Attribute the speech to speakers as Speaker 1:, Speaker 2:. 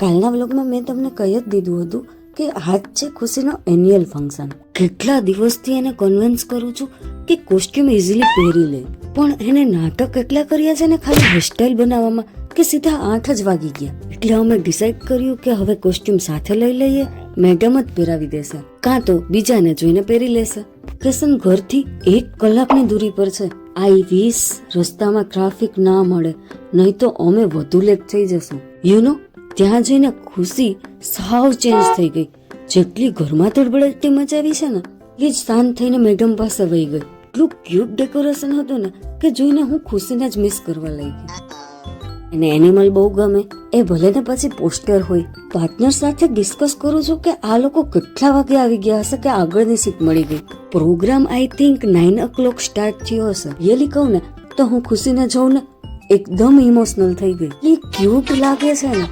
Speaker 1: કાલના વ્લોગમાં મેં તમને કહી જ દીધું હતું કે આજ છે ખુશીનો એન્યુઅલ ફંક્શન. કેટલા દિવસથી એને કન્વિન્સ કરું છું કે કોસ્ટ્યુમ ઇઝીલી પહેરી લે, પણ એને નાટક એટલા કર્યા છે ને ખાલી હેરસ્ટાઈલ બનાવવામાં કે સીધા 8 જ વાગી ગયા. એટલે અમે ડિસાઈડ કર્યું કે હવે કોસ્ટ્યુમ સાથે લઈ લઈએ, મેડમ જ પહેરાવી દેશે, કાં તો બીજાને જોઈને પહેરી લેશે. કેસન ઘરથી 1 કલાકની દૂરી પર છે. આઈ વિશ રસ્તામાં ટ્રાફિક ના મળે, નહીં તો અમે વધુ લેટ થઈ જશું. યુ નો, ત્યાં જઈને ખુશી સાવ ચેન્જ થઈ ગઈ. જેટલી ઘરમાં તડબડાટી મચાવી છે ને એ જ શાંત થઈને મેડમ પાસે વહી ગઈ. એટલું ક્યુટ ડેકોરેશન હતું ને કે જોઈને હું ખુશીને જ મિસ કરવા લાગી. એને એનિમલ બહુ ગમે, એ ભલે ને પછી પોસ્ટર હોય. પાર્ટનર સાથે ડિસ્કસ કરું છું કે આ લોકો કેટલા વાગે આવી ગયા હશે કે આગળની સીટ મળી ગઈ. Programme I think 9 o'clock start થયો હશે. રિયલી કહું ને તો હું ખુશીને જોઉં ને એકદમ ઇમોશનલ થઈ ગઈ. એ ક્યુટ લાગે છે ને